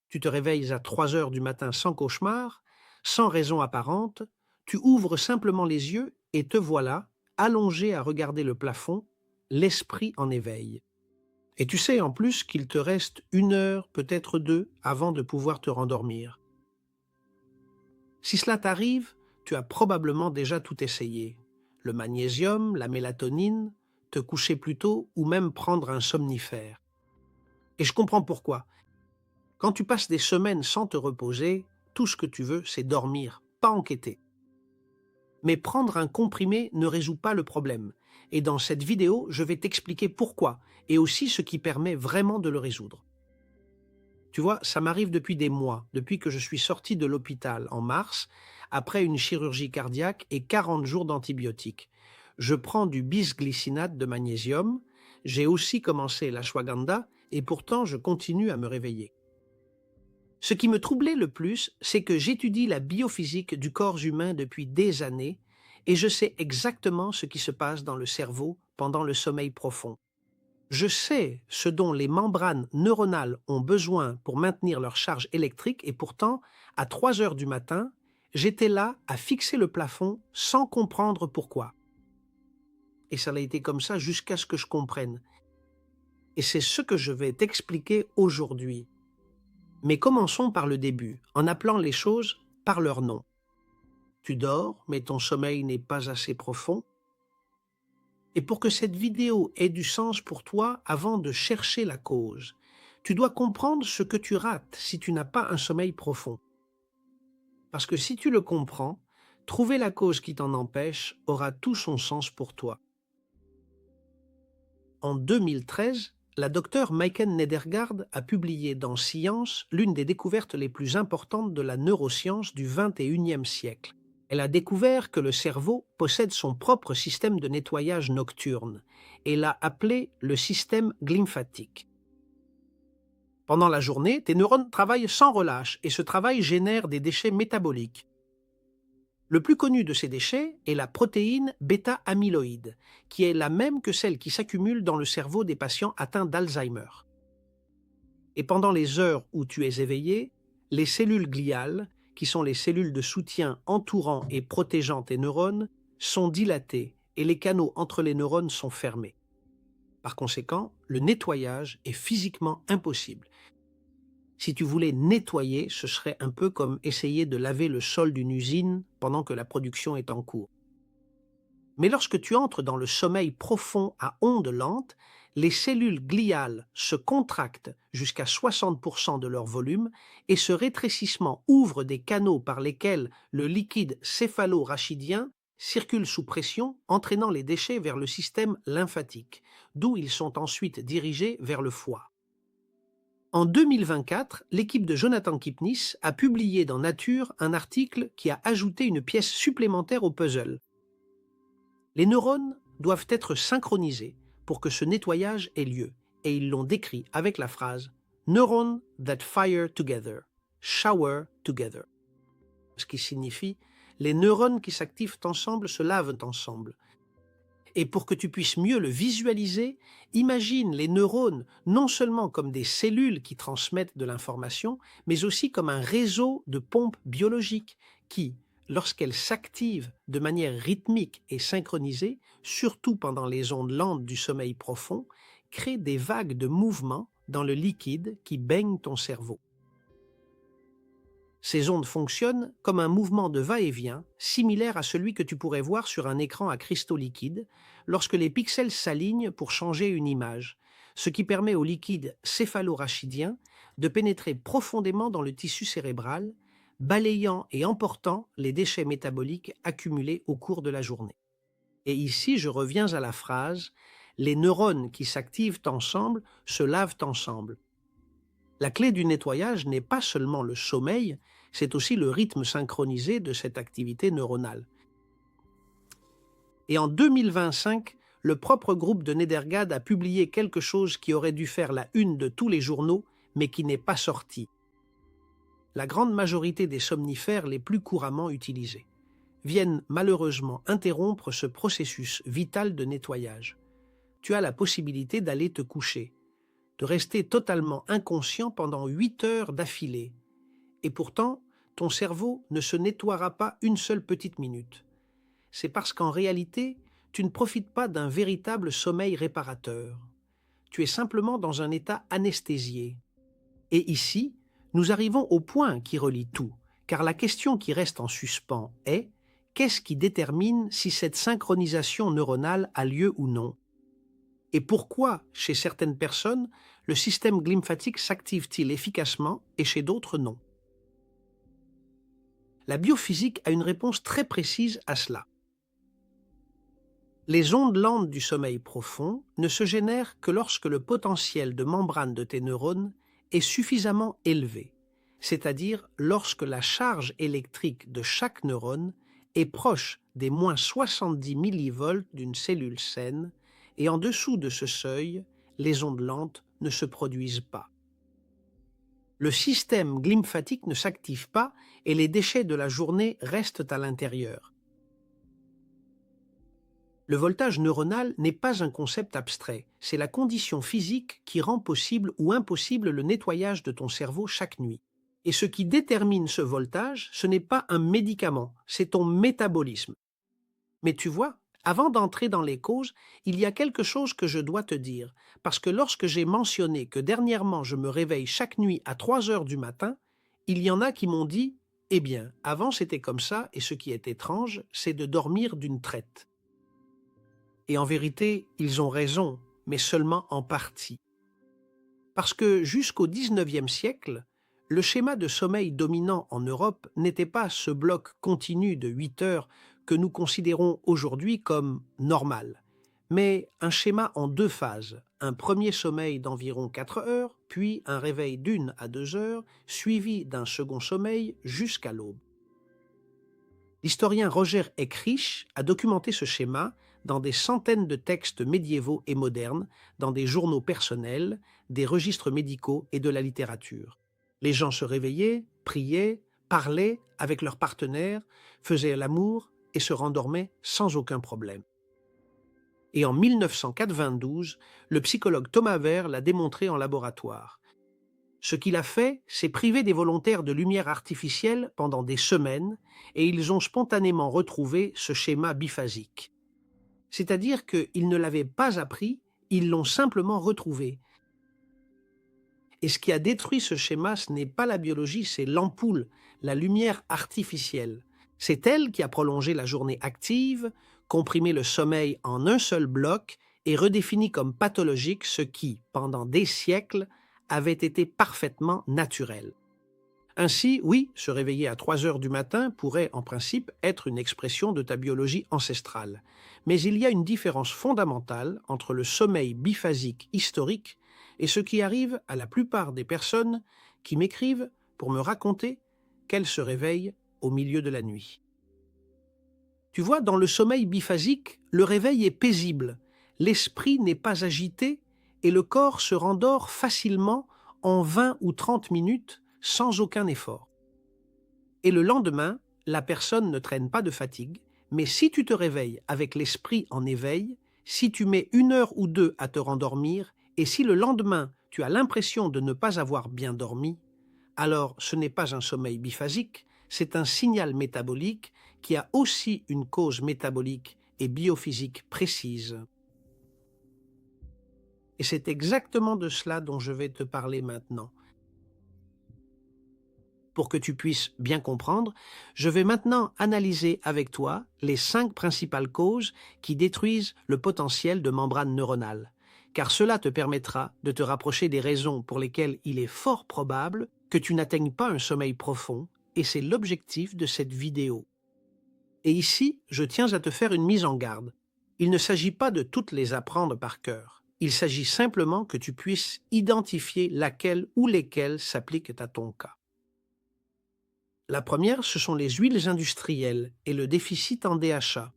Tu te réveilles à 3 heures du matin sans cauchemar, sans raison apparente, tu ouvres simplement les yeux et te voilà, allongé à regarder le plafond, l'esprit en éveil. Et tu sais en plus qu'il te reste 1 heure, peut-être 2, avant de pouvoir te rendormir. Si cela t'arrive, tu as probablement déjà tout essayé. Le magnésium, la mélatonine, te coucher plus tôt ou même prendre un somnifère. Et je comprends pourquoi. Quand tu passes des semaines sans te reposer, tout ce que tu veux, c'est dormir, pas enquêter. Mais prendre un comprimé ne résout pas le problème. Et dans cette vidéo, je vais t'expliquer pourquoi et aussi ce qui permet vraiment de le résoudre. Tu vois, ça m'arrive depuis des mois, depuis que je suis sorti de l'hôpital en mars, après une chirurgie cardiaque et 40 jours d'antibiotiques. Je prends du bisglycinate de magnésium, j'ai aussi commencé l'ashwagandha et pourtant je continue à me réveiller. Ce qui me troublait le plus, c'est que j'étudie la biophysique du corps humain depuis des années et je sais exactement ce qui se passe dans le cerveau pendant le sommeil profond. Je sais ce dont les membranes neuronales ont besoin pour maintenir leur charge électrique et pourtant, à 3 heures du matin, j'étais là à fixer le plafond sans comprendre pourquoi. Et ça a été comme ça jusqu'à ce que je comprenne. Et c'est ce que je vais t'expliquer aujourd'hui. Mais commençons par le début, en appelant les choses par leur nom. Tu dors, mais ton sommeil n'est pas assez profond. Et pour que cette vidéo ait du sens pour toi, avant de chercher la cause, tu dois comprendre ce que tu rates si tu n'as pas un sommeil profond. Parce que si tu le comprends, trouver la cause qui t'en empêche aura tout son sens pour toi. En 2013, la docteure Maiken Nedergaard a publié dans Science l'une des découvertes les plus importantes de la neuroscience du XXIe siècle. Elle a découvert que le cerveau possède son propre système de nettoyage nocturne et l'a appelé le système glymphatique. Pendant la journée, tes neurones travaillent sans relâche et ce travail génère des déchets métaboliques. Le plus connu de ces déchets est la protéine bêta-amyloïde, qui est la même que celle qui s'accumule dans le cerveau des patients atteints d'Alzheimer. Et pendant les heures où tu es éveillé, les cellules gliales, qui sont les cellules de soutien entourant et protégeant tes neurones, sont dilatées et les canaux entre les neurones sont fermés. Par conséquent, le nettoyage est physiquement impossible. Si tu voulais nettoyer, ce serait un peu comme essayer de laver le sol d'une usine pendant que la production est en cours. Mais lorsque tu entres dans le sommeil profond à ondes lentes, les cellules gliales se contractent jusqu'à 60% de leur volume et ce rétrécissement ouvre des canaux par lesquels le liquide céphalo-rachidien circule sous pression, entraînant les déchets vers le système lymphatique, d'où ils sont ensuite dirigés vers le foie. En 2024, l'équipe de Jonathan Kipnis a publié dans Nature un article qui a ajouté une pièce supplémentaire au puzzle. Les neurones doivent être synchronisés pour que ce nettoyage ait lieu, et ils l'ont décrit avec la phrase « Neurons that fire together, shower together », ce qui signifie « les neurones qui s'activent ensemble se lavent ensemble ». Et pour que tu puisses mieux le visualiser, imagine les neurones non seulement comme des cellules qui transmettent de l'information, mais aussi comme un réseau de pompes biologiques qui, lorsqu'elles s'activent de manière rythmique et synchronisée, surtout pendant les ondes lentes du sommeil profond, créent des vagues de mouvement dans le liquide qui baigne ton cerveau. Ces ondes fonctionnent comme un mouvement de va-et-vient, similaire à celui que tu pourrais voir sur un écran à cristaux liquides, lorsque les pixels s'alignent pour changer une image, ce qui permet au liquide céphalo-rachidien de pénétrer profondément dans le tissu cérébral, balayant et emportant les déchets métaboliques accumulés au cours de la journée. Et ici, je reviens à la phrase « Les neurones qui s'activent ensemble se lavent ensemble ». La clé du nettoyage n'est pas seulement le sommeil, c'est aussi le rythme synchronisé de cette activité neuronale. Et en 2025, le propre groupe de Nedergaard a publié quelque chose qui aurait dû faire la une de tous les journaux, mais qui n'est pas sorti. La grande majorité des somnifères les plus couramment utilisés viennent malheureusement interrompre ce processus vital de nettoyage. Tu as la possibilité d'aller te coucher. de rester totalement inconscient pendant 8 heures d'affilée. Et pourtant, ton cerveau ne se nettoiera pas une seule petite minute. C'est parce qu'en réalité, tu ne profites pas d'un véritable sommeil réparateur. Tu es simplement dans un état anesthésié. Et ici, nous arrivons au point qui relie tout, car la question qui reste en suspens est: qu'est-ce qui détermine si cette synchronisation neuronale a lieu ou non? Et pourquoi, chez certaines personnes, le système glymphatique s'active-t-il efficacement et chez d'autres non? La biophysique a une réponse très précise à cela. Les ondes lentes du sommeil profond ne se génèrent que lorsque le potentiel de membrane de tes neurones est suffisamment élevé, c'est-à-dire lorsque la charge électrique de chaque neurone est proche des moins 70 millivolts d'une cellule saine, et en dessous de ce seuil, les ondes lentes ne se produisent pas. Le système glymphatique ne s'active pas et les déchets de la journée restent à l'intérieur. Le voltage neuronal n'est pas un concept abstrait, c'est la condition physique qui rend possible ou impossible le nettoyage de ton cerveau chaque nuit. Et ce qui détermine ce voltage, ce n'est pas un médicament, c'est ton métabolisme. Mais tu vois, avant d'entrer dans les causes, il y a quelque chose que je dois te dire, parce que lorsque j'ai mentionné que dernièrement je me réveille chaque nuit à 3 heures du matin, il y en a qui m'ont dit: « Eh bien, avant c'était comme ça, et ce qui est étrange, c'est de dormir d'une traite. » Et en vérité, ils ont raison, mais seulement en partie. Parce que jusqu'au XIXe siècle, le schéma de sommeil dominant en Europe n'était pas ce bloc continu de 8 heures que nous considérons aujourd'hui comme normal, mais un schéma en 2 phases, un premier sommeil d'environ 4 heures, puis un réveil d'1 à 2 heures, suivi d'un second sommeil jusqu'à l'aube. L'historien Roger Eckrich a documenté ce schéma dans des centaines de textes médiévaux et modernes, dans des journaux personnels, des registres médicaux et de la littérature. Les gens se réveillaient, priaient, parlaient avec leurs partenaires, faisaient l'amour et se rendormaient sans aucun problème. Et en 1992, le psychologue Thomas Weir l'a démontré en laboratoire. Ce qu'il a fait, c'est priver des volontaires de lumière artificielle pendant des semaines et ils ont spontanément retrouvé ce schéma biphasique. C'est-à-dire qu'ils ne l'avaient pas appris, ils l'ont simplement retrouvé. Et ce qui a détruit ce schéma, ce n'est pas la biologie, c'est l'ampoule, la lumière artificielle. C'est elle qui a prolongé la journée active, comprimé le sommeil en un seul bloc et redéfini comme pathologique ce qui, pendant des siècles, avait été parfaitement naturel. Ainsi, oui, se réveiller à 3 heures du matin pourrait, en principe, être une expression de ta biologie ancestrale. Mais il y a une différence fondamentale entre le sommeil biphasique historique et ce qui arrive à la plupart des personnes qui m'écrivent pour me raconter qu'elles se réveillent au milieu de la nuit. Tu vois, dans le sommeil biphasique, le réveil est paisible, l'esprit n'est pas agité et le corps se rendort facilement en 20 ou 30 minutes sans aucun effort. Et le lendemain, la personne ne traîne pas de fatigue, mais si tu te réveilles avec l'esprit en éveil, si tu mets 1 heure ou 2 à te rendormir, et si le lendemain tu as l'impression de ne pas avoir bien dormi, alors ce n'est pas un sommeil biphasique, c'est un signal métabolique qui a aussi une cause métabolique et biophysique précise. Et c'est exactement de cela dont je vais te parler maintenant. Pour que tu puisses bien comprendre, je vais maintenant analyser avec toi les 5 principales causes qui détruisent le potentiel de membrane neuronale, car cela te permettra de te rapprocher des raisons pour lesquelles il est fort probable que tu n'atteignes pas un sommeil profond, et c'est l'objectif de cette vidéo. Et ici, je tiens à te faire une mise en garde. Il ne s'agit pas de toutes les apprendre par cœur. Il s'agit simplement que tu puisses identifier laquelle ou lesquelles s'appliquent à ton cas. La première, ce sont les huiles industrielles et le déficit en DHA.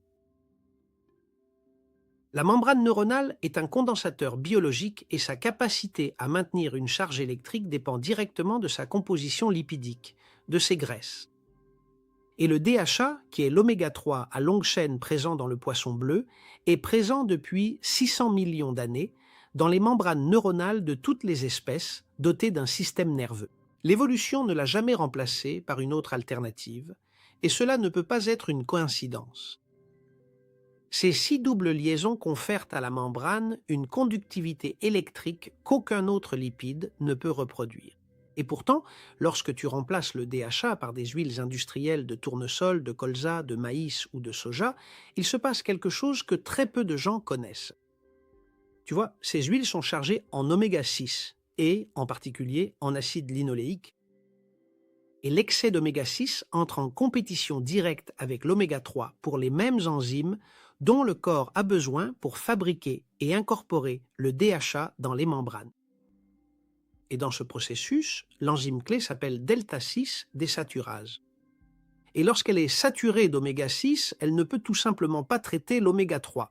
La membrane neuronale est un condensateur biologique et sa capacité à maintenir une charge électrique dépend directement de sa composition lipidique, de ses graisses. Et le DHA, qui est l'oméga 3 à longue chaîne présent dans le poisson bleu, est présent depuis 600 millions d'années dans les membranes neuronales de toutes les espèces dotées d'un système nerveux. L'évolution ne l'a jamais remplacé par une autre alternative, et cela ne peut pas être une coïncidence. Ces 6 doubles liaisons confèrent à la membrane une conductivité électrique qu'aucun autre lipide ne peut reproduire. Et pourtant, lorsque tu remplaces le DHA par des huiles industrielles de tournesol, de colza, de maïs ou de soja, il se passe quelque chose que très peu de gens connaissent. Tu vois, ces huiles sont chargées en oméga 6 et, en particulier, en acide linoléique. Et l'excès d'oméga 6 entre en compétition directe avec l'oméga 3 pour les mêmes enzymes dont le corps a besoin pour fabriquer et incorporer le DHA dans les membranes. Et dans ce processus, l'enzyme clé s'appelle delta 6 désaturase. Et lorsqu'elle est saturée d'oméga 6, elle ne peut tout simplement pas traiter l'oméga 3.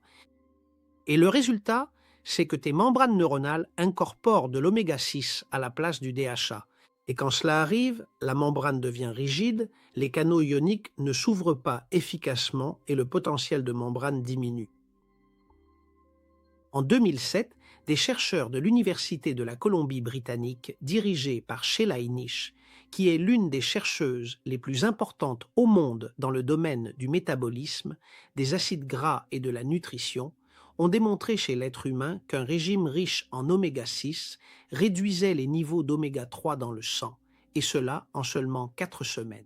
Et le résultat, c'est que tes membranes neuronales incorporent de l'oméga 6 à la place du DHA. Et quand cela arrive, la membrane devient rigide, les canaux ioniques ne s'ouvrent pas efficacement et le potentiel de membrane diminue. En 2007, des chercheurs de l'Université de la Colombie-Britannique, dirigés par Sheila Inish, qui est l'une des chercheuses les plus importantes au monde dans le domaine du métabolisme, des acides gras et de la nutrition, ont démontré chez l'être humain qu'un régime riche en oméga 6 réduisait les niveaux d'oméga 3 dans le sang, et cela en seulement 4 semaines.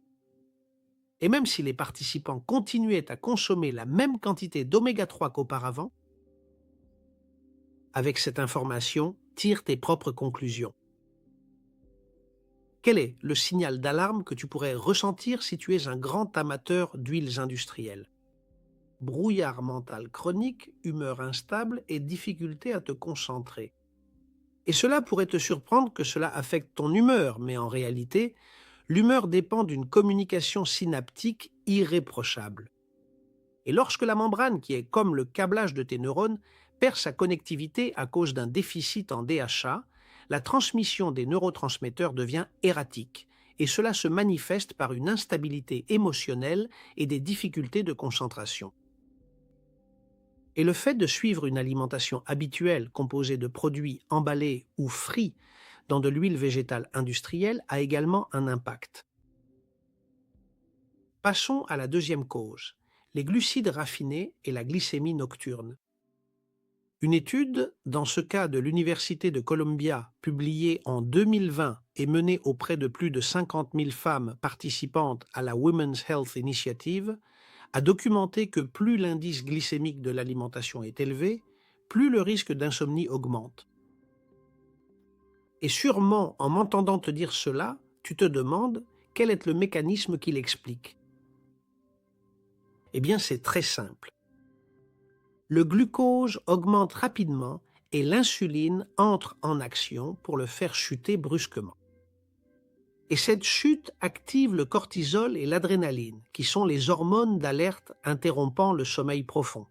Et même si les participants continuaient à consommer la même quantité d'oméga 3 qu'auparavant, avec cette information, tire tes propres conclusions. Quel est le signal d'alarme que tu pourrais ressentir si tu es un grand amateur d'huiles industrielles? Brouillard mental chronique, humeur instable et difficulté à te concentrer. Et cela pourrait te surprendre que cela affecte ton humeur, mais en réalité, l'humeur dépend d'une communication synaptique irréprochable. Et lorsque la membrane, qui est comme le câblage de tes neurones, perd sa connectivité à cause d'un déficit en DHA, la transmission des neurotransmetteurs devient erratique, et cela se manifeste par une instabilité émotionnelle et des difficultés de concentration. Et le fait de suivre une alimentation habituelle composée de produits emballés ou frits dans de l'huile végétale industrielle a également un impact. Passons à la deuxième cause, les glucides raffinés et la glycémie nocturne. Une étude, dans ce cas de l'Université de Columbia, publiée en 2020 et menée auprès de plus de 50 000 femmes participantes à la Women's Health Initiative, a documenté que plus l'indice glycémique de l'alimentation est élevé, plus le risque d'insomnie augmente. Et sûrement, en m'entendant te dire cela, tu te demandes quel est le mécanisme qui l'explique. Eh bien, c'est très simple. Le glucose augmente rapidement et l'insuline entre en action pour le faire chuter brusquement. Et cette chute active le cortisol et l'adrénaline, qui sont les hormones d'alerte interrompant le sommeil profond.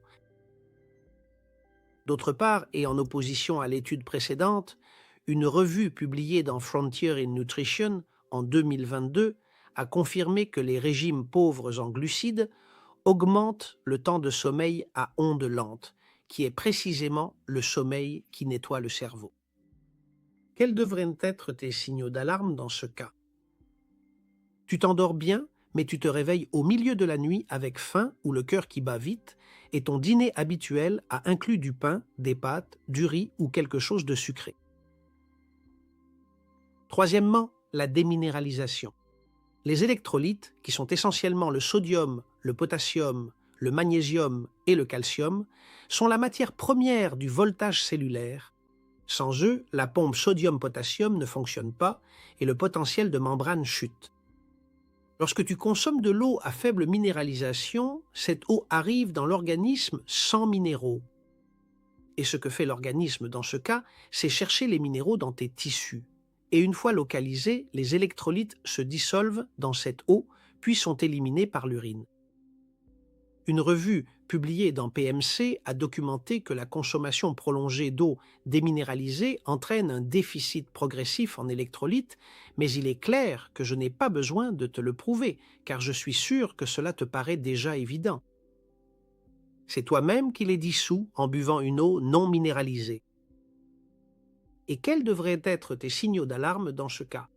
D'autre part, et en opposition à l'étude précédente, une revue publiée dans Frontier in Nutrition en 2022 a confirmé que les régimes pauvres en glucides augmentent le temps de sommeil à ondes lentes, qui est précisément le sommeil qui nettoie le cerveau. Quels devraient être tes signaux d'alarme dans ce cas? Tu t'endors bien, mais tu te réveilles au milieu de la nuit avec faim ou le cœur qui bat vite, et ton dîner habituel a inclus du pain, des pâtes, du riz ou quelque chose de sucré. Troisièmement, la déminéralisation. Les électrolytes, qui sont essentiellement le sodium, le potassium, le magnésium et le calcium, sont la matière première du voltage cellulaire. Sans eux, la pompe sodium-potassium ne fonctionne pas et le potentiel de membrane chute. Lorsque tu consommes de l'eau à faible minéralisation, cette eau arrive dans l'organisme sans minéraux. Et ce que fait l'organisme dans ce cas, c'est chercher les minéraux dans tes tissus. Et une fois localisés, les électrolytes se dissolvent dans cette eau, puis sont éliminés par l'urine. Une revue publiée dans PMC a documenté que la consommation prolongée d'eau déminéralisée entraîne un déficit progressif en électrolytes, mais il est clair que je n'ai pas besoin de te le prouver, car je suis sûr que cela te paraît déjà évident. C'est toi-même qui les dissous en buvant une eau non minéralisée. Et quels devraient être tes signaux d'alarme dans ce cas?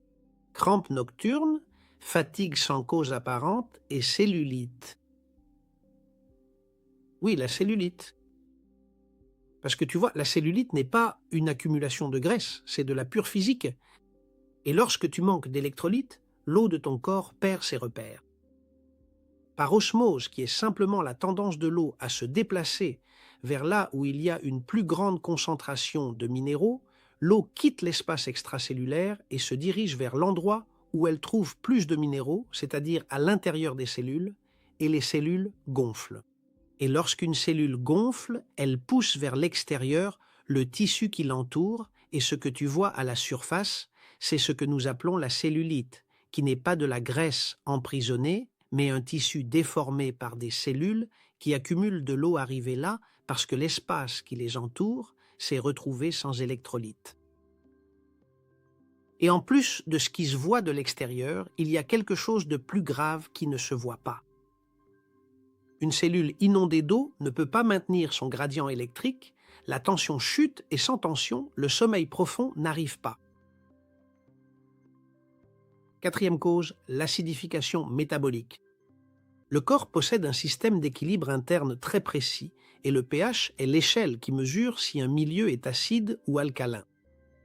Crampes nocturnes, fatigue sans cause apparente et cellulite. Oui, la cellulite. Parce que tu vois, la cellulite n'est pas une accumulation de graisse, c'est de la pure physique. Et lorsque tu manques d'électrolytes, l'eau de ton corps perd ses repères. Par osmose, qui est simplement la tendance de l'eau à se déplacer vers là où il y a une plus grande concentration de minéraux, l'eau quitte l'espace extracellulaire et se dirige vers l'endroit où elle trouve plus de minéraux, c'est-à-dire à l'intérieur des cellules, et les cellules gonflent. Et lorsqu'une cellule gonfle, elle pousse vers l'extérieur le tissu qui l'entoure, et ce que tu vois à la surface, c'est ce que nous appelons la cellulite, qui n'est pas de la graisse emprisonnée, mais un tissu déformé par des cellules qui accumulent de l'eau arrivée là parce que l'espace qui les entoure s'est retrouvé sans électrolytes. Et en plus de ce qui se voit de l'extérieur, il y a quelque chose de plus grave qui ne se voit pas. Une cellule inondée d'eau ne peut pas maintenir son gradient électrique, la tension chute et sans tension, le sommeil profond n'arrive pas. Quatrième cause, l'acidification métabolique. Le corps possède un système d'équilibre interne très précis et le pH est l'échelle qui mesure si un milieu est acide ou alcalin.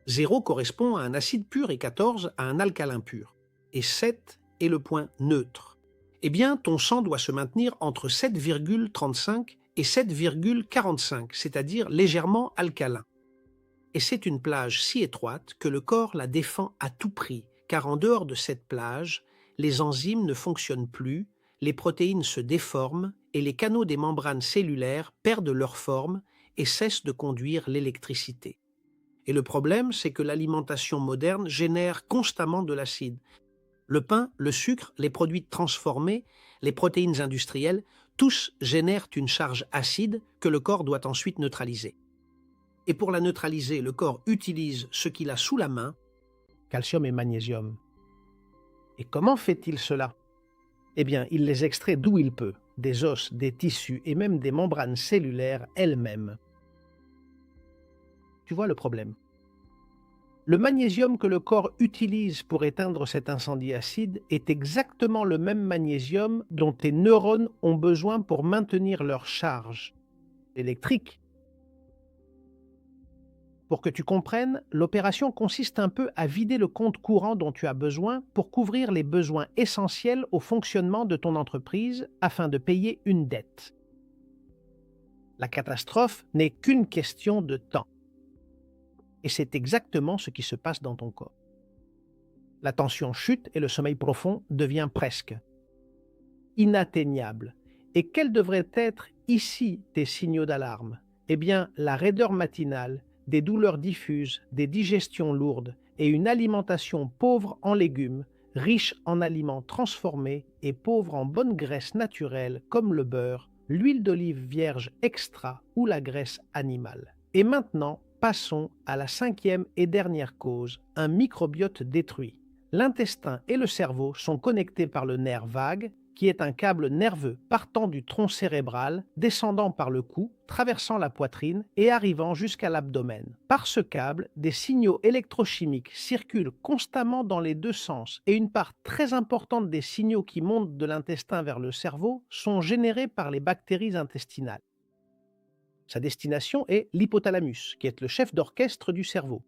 0 correspond à un acide pur et 14 à un alcalin pur. Et 7 est le point neutre. Eh bien, ton sang doit se maintenir entre 7,35 et 7,45, c'est-à-dire légèrement alcalin. Et c'est une plage si étroite que le corps la défend à tout prix, car en dehors de cette plage, les enzymes ne fonctionnent plus, les protéines se déforment et les canaux des membranes cellulaires perdent leur forme et cessent de conduire l'électricité. Et le problème, c'est que l'alimentation moderne génère constamment de l'acide. Le pain, le sucre, les produits transformés, les protéines industrielles, tous génèrent une charge acide que le corps doit ensuite neutraliser. Et pour la neutraliser, le corps utilise ce qu'il a sous la main, calcium et magnésium. Et comment fait-il cela? Eh bien, il les extrait d'où il peut, des os, des tissus et même des membranes cellulaires elles-mêmes. Tu vois le problème? Le magnésium que le corps utilise pour éteindre cet incendie acide est exactement le même magnésium dont tes neurones ont besoin pour maintenir leur charge électrique. Pour que tu comprennes, l'opération consiste un peu à vider le compte courant dont tu as besoin pour couvrir les besoins essentiels au fonctionnement de ton entreprise afin de payer une dette. La catastrophe n'est qu'une question de temps. Et c'est exactement ce qui se passe dans ton corps. La tension chute et le sommeil profond devient presque inatteignable. Et quels devraient être ici tes signaux d'alarme? Eh bien, la raideur matinale, des douleurs diffuses, des digestions lourdes et une alimentation pauvre en légumes, riche en aliments transformés et pauvre en bonnes graisses naturelles comme le beurre, l'huile d'olive vierge extra ou la graisse animale. Et maintenant, passons à la cinquième et dernière cause, un microbiote détruit. L'intestin et le cerveau sont connectés par le nerf vague, qui est un câble nerveux partant du tronc cérébral, descendant par le cou, traversant la poitrine et arrivant jusqu'à l'abdomen. Par ce câble, des signaux électrochimiques circulent constamment dans les deux sens et une part très importante des signaux qui montent de l'intestin vers le cerveau sont générés par les bactéries intestinales. Sa destination est l'hypothalamus, qui est le chef d'orchestre du cerveau.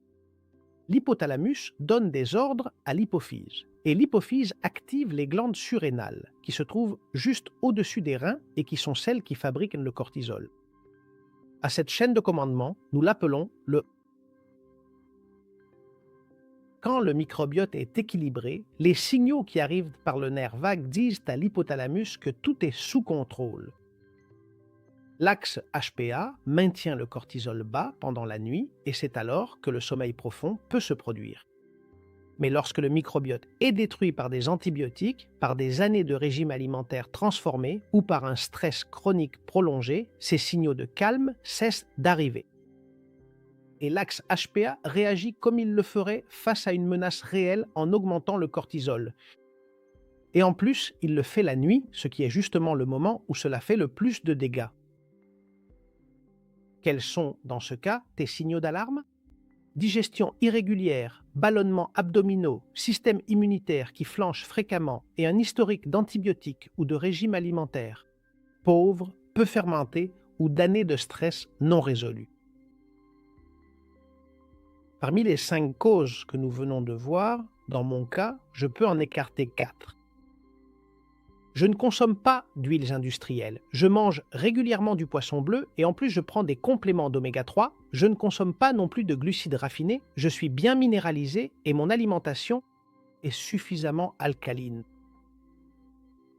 L'hypothalamus donne des ordres à l'hypophyse. Et l'hypophyse active les glandes surrénales, qui se trouvent juste au-dessus des reins et qui sont celles qui fabriquent le cortisol. À cette chaîne de commandement, nous l'appelons le... Quand le microbiote est équilibré, les signaux qui arrivent par le nerf vague disent à l'hypothalamus que tout est sous contrôle. L'axe HPA maintient le cortisol bas pendant la nuit et c'est alors que le sommeil profond peut se produire. Mais lorsque le microbiote est détruit par des antibiotiques, par des années de régime alimentaire transformé ou par un stress chronique prolongé, ces signaux de calme cessent d'arriver. Et l'axe HPA réagit comme il le ferait face à une menace réelle en augmentant le cortisol. Et en plus, il le fait la nuit, ce qui est justement le moment où cela fait le plus de dégâts. Quels sont, dans ce cas, tes signaux d'alarme? digestion irrégulière, ballonnements abdominaux, système immunitaire qui flanche fréquemment et un historique d'antibiotiques ou de régime alimentaire, pauvre, peu fermenté ou d'années de stress non résolues. Parmi les 5 causes que nous venons de voir, dans mon cas, je peux en écarter 4. Je ne consomme pas d'huiles industrielles. Je mange régulièrement du poisson bleu et en plus je prends des compléments d'oméga 3. Je ne consomme pas non plus de glucides raffinés. Je suis bien minéralisé et mon alimentation est suffisamment alcaline.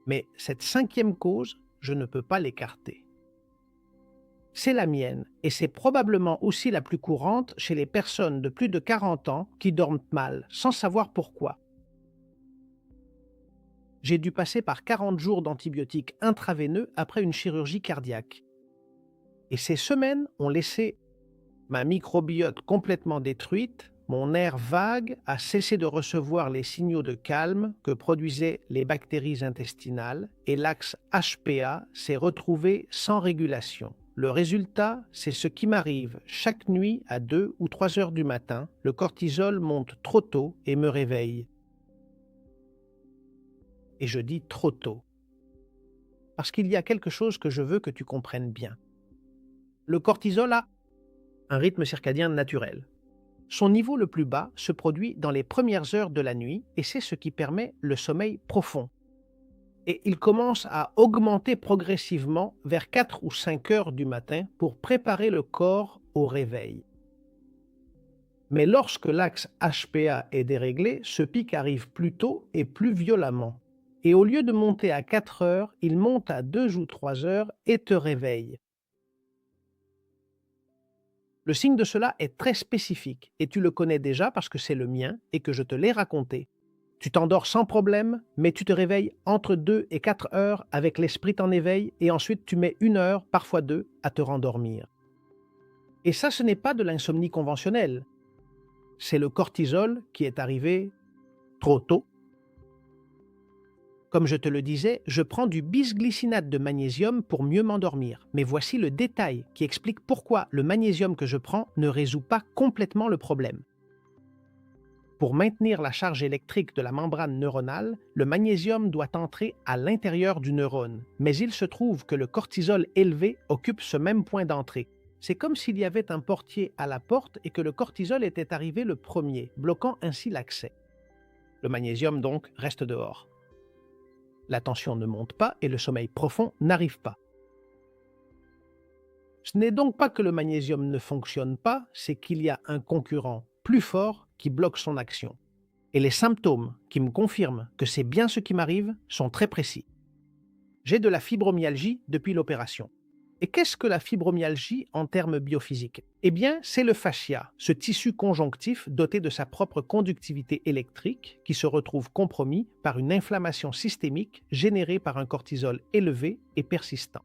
Mais cette 5e cause, je ne peux pas l'écarter. C'est la mienne et c'est probablement aussi la plus courante chez les personnes de plus de 40 ans qui dorment mal, sans savoir pourquoi. J'ai dû passer par 40 jours d'antibiotiques intraveineux après une chirurgie cardiaque. Et ces semaines ont laissé ma microbiote complètement détruite, mon air vague a cessé de recevoir les signaux de calme que produisaient les bactéries intestinales et l'axe HPA s'est retrouvé sans régulation. Le résultat, c'est ce qui m'arrive chaque nuit à 2 ou 3 heures du matin. Le cortisol monte trop tôt et me réveille. Et je dis trop tôt. Parce qu'il y a quelque chose que je veux que tu comprennes bien. Le cortisol a un rythme circadien naturel. Son niveau le plus bas se produit dans les premières heures de la nuit et c'est ce qui permet le sommeil profond. Et il commence à augmenter progressivement vers 4 ou 5 heures du matin pour préparer le corps au réveil. Mais lorsque l'axe HPA est déréglé, ce pic arrive plus tôt et plus violemment. Et au lieu de monter à 4 heures, il monte à 2 ou 3 heures et te réveille. Le signe de cela est très spécifique et tu le connais déjà parce que c'est le mien et que je te l'ai raconté. Tu t'endors sans problème, mais tu te réveilles entre 2 et 4 heures avec l'esprit en éveil et ensuite tu mets 1 heure, parfois 2, à te rendormir. Et ça, ce n'est pas de l'insomnie conventionnelle. C'est le cortisol qui est arrivé trop tôt. Comme je te le disais, je prends du bisglycinate de magnésium pour mieux m'endormir. Mais voici le détail qui explique pourquoi le magnésium que je prends ne résout pas complètement le problème. Pour maintenir la charge électrique de la membrane neuronale, le magnésium doit entrer à l'intérieur du neurone. Mais il se trouve que le cortisol élevé occupe ce même point d'entrée. C'est comme s'il y avait un portier à la porte et que le cortisol était arrivé le premier, bloquant ainsi l'accès. Le magnésium donc reste dehors. La tension ne monte pas et le sommeil profond n'arrive pas. Ce n'est donc pas que le magnésium ne fonctionne pas, c'est qu'il y a un concurrent plus fort qui bloque son action. Et les symptômes qui me confirment que c'est bien ce qui m'arrive sont très précis. J'ai de la fibromyalgie depuis l'opération. Et qu'est-ce que la fibromyalgie en termes biophysiques? Eh bien, c'est le fascia, ce tissu conjonctif doté de sa propre conductivité électrique qui se retrouve compromis par une inflammation systémique générée par un cortisol élevé et persistant.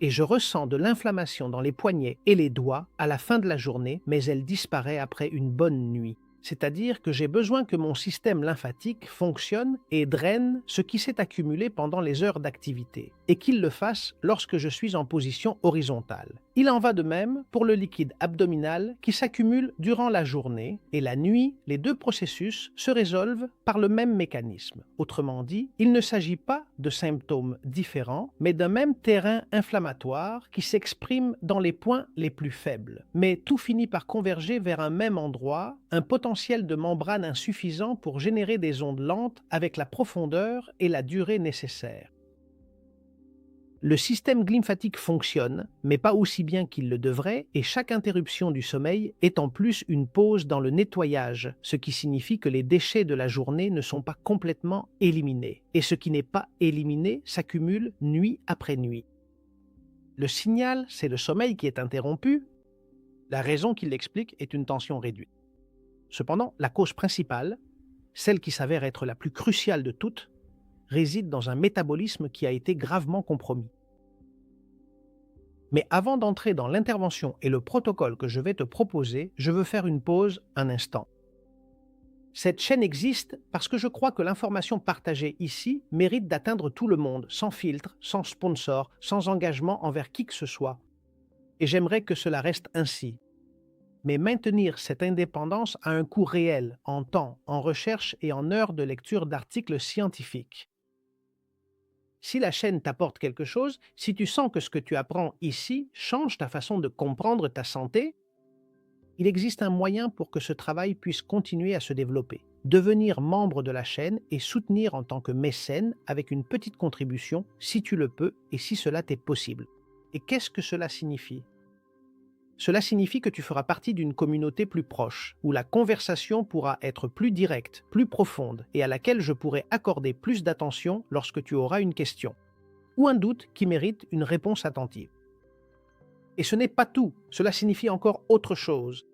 Et je ressens de l'inflammation dans les poignets et les doigts à la fin de la journée, mais elle disparaît après une bonne nuit. C'est-à-dire que j'ai besoin que mon système lymphatique fonctionne et draine ce qui s'est accumulé pendant les heures d'activité, et qu'il le fasse lorsque je suis en position horizontale. Il en va de même pour le liquide abdominal qui s'accumule durant la journée, et la nuit, les 2 processus se résolvent par le même mécanisme. Autrement dit, il ne s'agit pas de symptômes différents, mais d'un même terrain inflammatoire qui s'exprime dans les points les plus faibles. Mais tout finit par converger vers un même endroit, un potentiel de membrane insuffisant pour générer des ondes lentes avec la profondeur et la durée nécessaires. Le système lymphatique fonctionne, mais pas aussi bien qu'il le devrait, et chaque interruption du sommeil est en plus une pause dans le nettoyage, ce qui signifie que les déchets de la journée ne sont pas complètement éliminés. Et ce qui n'est pas éliminé s'accumule nuit après nuit. Le signal, c'est le sommeil qui est interrompu. La raison qui l'explique est une tension réduite. Cependant, la cause principale, celle qui s'avère être la plus cruciale de toutes, réside dans un métabolisme qui a été gravement compromis. Mais avant d'entrer dans l'intervention et le protocole que je vais te proposer, je veux faire une pause un instant. Cette chaîne existe parce que je crois que l'information partagée ici mérite d'atteindre tout le monde, sans filtre, sans sponsor, sans engagement envers qui que ce soit. Et j'aimerais que cela reste ainsi. mais maintenir cette indépendance a un coût réel en temps, en recherche et en heures de lecture d'articles scientifiques. Si la chaîne t'apporte quelque chose, si tu sens que ce que tu apprends ici change ta façon de comprendre ta santé, il existe un moyen pour que ce travail puisse continuer à se développer. Devenir membre de la chaîne et soutenir en tant que mécène avec une petite contribution si tu le peux et si cela t'est possible. Et qu'est-ce que cela signifie? Cela signifie que tu feras partie d'une communauté plus proche, où la conversation pourra être plus directe, plus profonde et à laquelle je pourrai accorder plus d'attention lorsque tu auras une question ou un doute qui mérite une réponse attentive. Et ce n'est pas tout, cela signifie encore autre chose.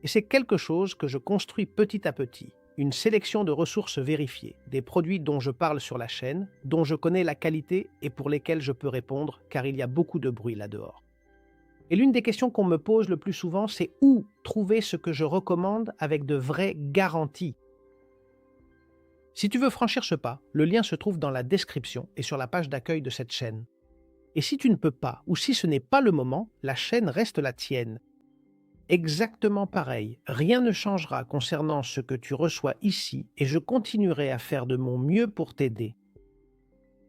Et c'est quelque chose que je construis petit à petit, une sélection de ressources vérifiées, des produits dont je parle sur la chaîne, dont je connais la qualité et pour lesquels je peux répondre, car il y a beaucoup de bruit là-dehors. Et l'une des questions qu'on me pose le plus souvent, c'est où trouver ce que je recommande avec de vraies garanties. Si tu veux franchir ce pas, le lien se trouve dans la description et sur la page d'accueil de cette chaîne. Et si tu ne peux pas, ou si ce n'est pas le moment, la chaîne reste la tienne. Exactement pareil, rien ne changera concernant ce que tu reçois ici et je continuerai à faire de mon mieux pour t'aider.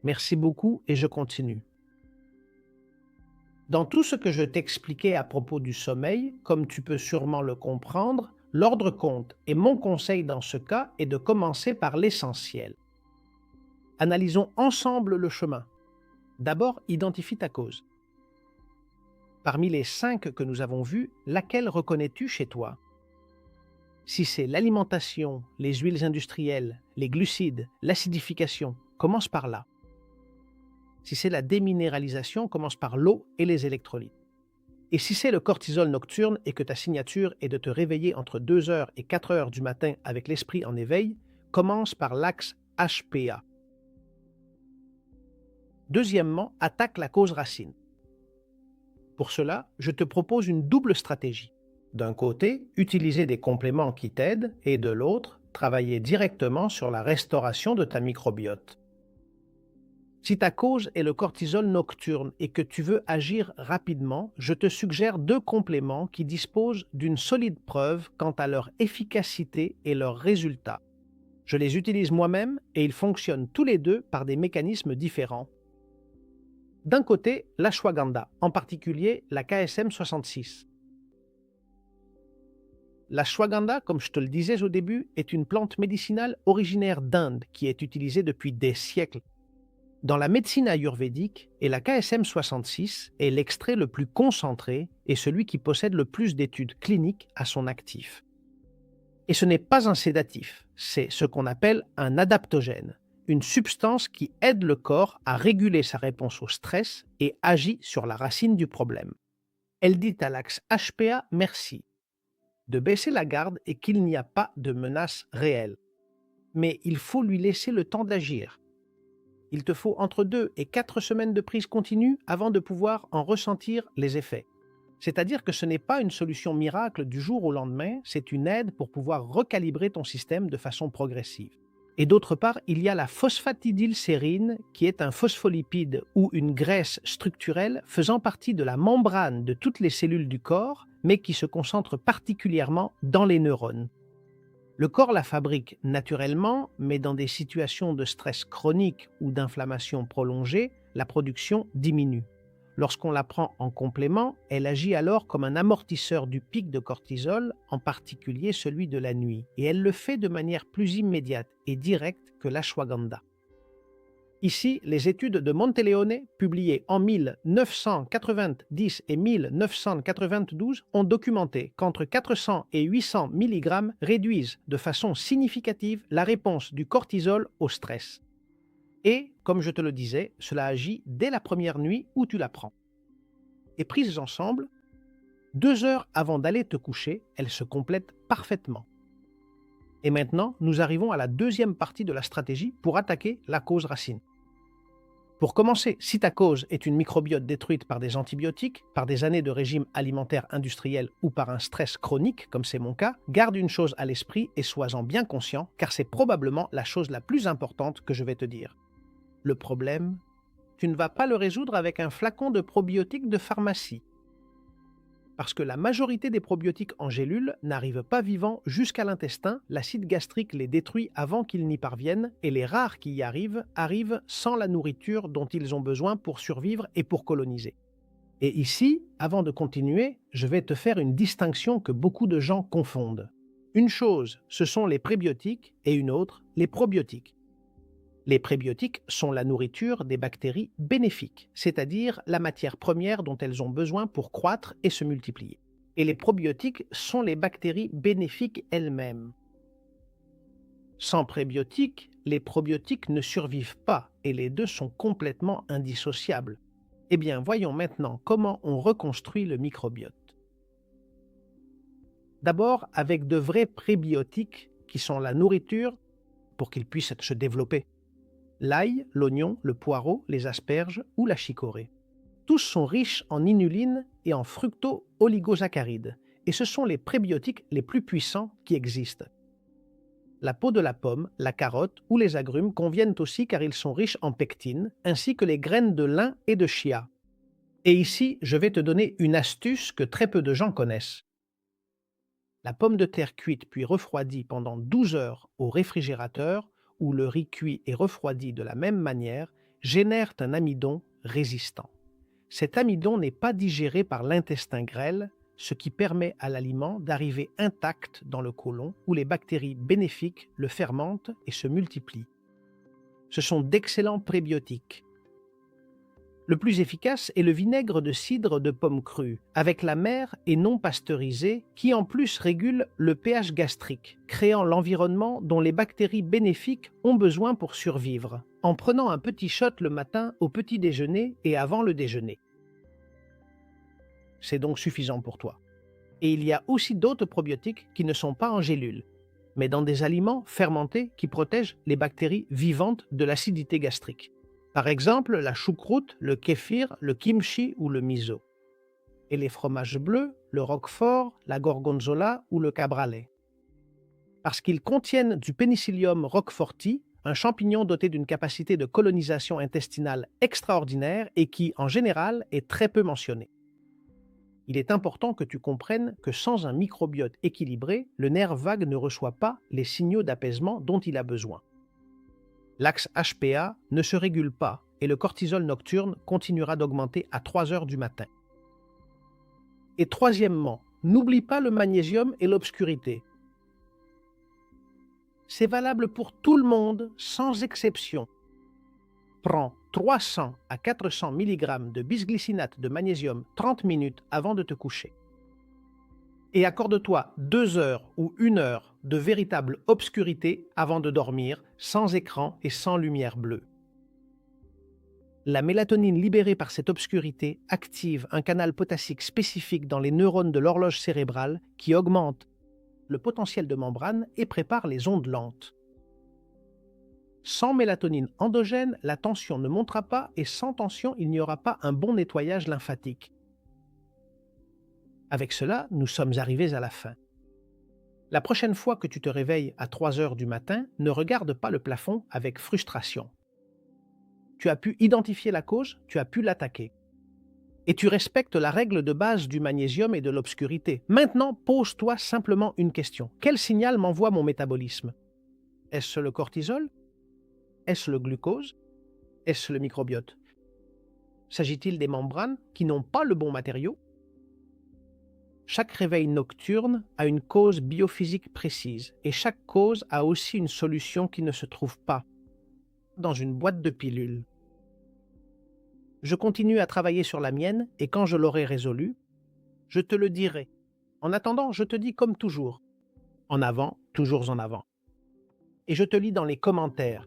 Merci beaucoup et je continue. Dans tout ce que je t'expliquais à propos du sommeil, comme tu peux sûrement le comprendre, l'ordre compte et mon conseil dans ce cas est de commencer par l'essentiel. Analysons ensemble le chemin. D'abord, identifie ta cause. Parmi les 5 que nous avons vus, laquelle reconnais-tu chez toi? Si c'est l'alimentation, les huiles industrielles, les glucides, l'acidification, commence par là. Si c'est la déminéralisation, commence par l'eau et les électrolytes. Et si c'est le cortisol nocturne et que ta signature est de te réveiller entre 2 heures et 4 heures du matin avec l'esprit en éveil, commence par l'axe HPA. Deuxièmement, attaque la cause racine. Pour cela, je te propose une double stratégie. D'un côté, utiliser des compléments qui t'aident et de l'autre, travailler directement sur la restauration de ta microbiote. Si ta cause est le cortisol nocturne et que tu veux agir rapidement, je te suggère 2 compléments qui disposent d'une solide preuve quant à leur efficacité et leurs résultats. Je les utilise moi-même et ils fonctionnent tous les deux par des mécanismes différents. D'un côté, l'ashwagandha, en particulier la KSM 66. L'ashwagandha, comme je te le disais au début, est une plante médicinale originaire d'Inde qui est utilisée depuis des siècles. Dans la médecine ayurvédique, et la KSM 66 est l'extrait le plus concentré et celui qui possède le plus d'études cliniques à son actif. Et ce n'est pas un sédatif, c'est ce qu'on appelle un adaptogène, une substance qui aide le corps à réguler sa réponse au stress et agit sur la racine du problème. Elle dit à l'axe HPA merci, de baisser la garde et qu'il n'y a pas de menace réelle. Mais il faut lui laisser le temps d'agir. Il te faut entre 2 et 4 semaines de prise continue avant de pouvoir en ressentir les effets. C'est-à-dire que ce n'est pas une solution miracle du jour au lendemain, c'est une aide pour pouvoir recalibrer ton système de façon progressive. Et d'autre part, il y a la phosphatidylsérine qui est un phospholipide ou une graisse structurelle faisant partie de la membrane de toutes les cellules du corps, mais qui se concentre particulièrement dans les neurones. Le corps la fabrique naturellement, mais dans des situations de stress chronique ou d'inflammation prolongée, la production diminue. Lorsqu'on la prend en complément, elle agit alors comme un amortisseur du pic de cortisol, en particulier celui de la nuit, et elle le fait de manière plus immédiate et directe que l'ashwagandha. Ici, les études de Monteleone, publiées en 1990 et 1992, ont documenté qu'entre 400 et 800 mg réduisent de façon significative la réponse du cortisol au stress. Et, comme je te le disais, cela agit dès la première nuit où tu la prends. Et prises ensemble, 2 heures avant d'aller te coucher, elles se complètent parfaitement. Et maintenant, nous arrivons à la deuxième partie de la stratégie pour attaquer la cause racine. Pour commencer, si ta cause est une microbiote détruite par des antibiotiques, par des années de régime alimentaire industriel ou par un stress chronique, comme c'est mon cas, garde une chose à l'esprit et sois-en bien conscient, car c'est probablement la chose la plus importante que je vais te dire. Le problème, tu ne vas pas le résoudre avec un flacon de probiotiques de pharmacie. Parce que la majorité des probiotiques en gélules n'arrivent pas vivants jusqu'à l'intestin, l'acide gastrique les détruit avant qu'ils n'y parviennent, et les rares qui y arrivent sans la nourriture dont ils ont besoin pour survivre et pour coloniser. Et ici, avant de continuer, je vais te faire une distinction que beaucoup de gens confondent. Une chose, ce sont les prébiotiques, et une autre, les probiotiques. Les prébiotiques sont la nourriture des bactéries bénéfiques, c'est-à-dire la matière première dont elles ont besoin pour croître et se multiplier. Et les probiotiques sont les bactéries bénéfiques elles-mêmes. Sans prébiotiques, les probiotiques ne survivent pas et les deux sont complètement indissociables. Eh bien, voyons maintenant comment on reconstruit le microbiote. D'abord avec de vrais prébiotiques qui sont la nourriture pour qu'ils puissent se développer. L'ail, l'oignon, le poireau, les asperges ou la chicorée. Tous sont riches en inuline et en fructo-oligosaccharides, et ce sont les prébiotiques les plus puissants qui existent. La peau de la pomme, la carotte ou les agrumes conviennent aussi car ils sont riches en pectine, ainsi que les graines de lin et de chia. Et ici, je vais te donner une astuce que très peu de gens connaissent. La pomme de terre cuite puis refroidie pendant 12 heures au réfrigérateur où le riz cuit et refroidi de la même manière, génèrent un amidon résistant. Cet amidon n'est pas digéré par l'intestin grêle, ce qui permet à l'aliment d'arriver intact dans le côlon où les bactéries bénéfiques le fermentent et se multiplient. Ce sont d'excellents prébiotiques. Le plus efficace est le vinaigre de cidre de pomme crue, avec la mer et non pasteurisé, qui en plus régule le pH gastrique, créant l'environnement dont les bactéries bénéfiques ont besoin pour survivre, en prenant un petit shot le matin au petit déjeuner et avant le déjeuner. C'est donc suffisant pour toi. Et il y a aussi d'autres probiotiques qui ne sont pas en gélules, mais dans des aliments fermentés qui protègent les bactéries vivantes de l'acidité gastrique. Par exemple, la choucroute, le kéfir, le kimchi ou le miso. Et les fromages bleus, le roquefort, la gorgonzola ou le cabralais. Parce qu'ils contiennent du Penicillium roqueforti, un champignon doté d'une capacité de colonisation intestinale extraordinaire et qui, en général, est très peu mentionné. Il est important que tu comprennes que sans un microbiote équilibré, le nerf vague ne reçoit pas les signaux d'apaisement dont il a besoin. L'axe HPA ne se régule pas et le cortisol nocturne continuera d'augmenter à 3 heures du matin. Et troisièmement, n'oublie pas le magnésium et l'obscurité. C'est valable pour tout le monde, sans exception. Prends 300 à 400 mg de bisglycinate de magnésium 30 minutes avant de te coucher. Et accorde-toi 2 heures ou 1 heure de véritable obscurité avant de dormir, sans écran et sans lumière bleue. La mélatonine libérée par cette obscurité active un canal potassique spécifique dans les neurones de l'horloge cérébrale qui augmente le potentiel de membrane et prépare les ondes lentes. Sans mélatonine endogène, la tension ne montera pas et sans tension, il n'y aura pas un bon nettoyage lymphatique. Avec cela, nous sommes arrivés à la fin. La prochaine fois que tu te réveilles à 3 heures du matin, ne regarde pas le plafond avec frustration. Tu as pu identifier la cause, tu as pu l'attaquer. Et tu respectes la règle de base du magnésium et de l'obscurité. Maintenant, pose-toi simplement une question. Quel signal m'envoie mon métabolisme? Est-ce le cortisol? Est-ce le glucose? Est-ce le microbiote? S'agit-il des membranes qui n'ont pas le bon matériau? Chaque réveil nocturne a une cause biophysique précise et chaque cause a aussi une solution qui ne se trouve pas dans une boîte de pilules. Je continue à travailler sur la mienne et quand je l'aurai résolue, je te le dirai. En attendant, je te dis comme toujours, en avant, toujours en avant. Et je te lis dans les commentaires.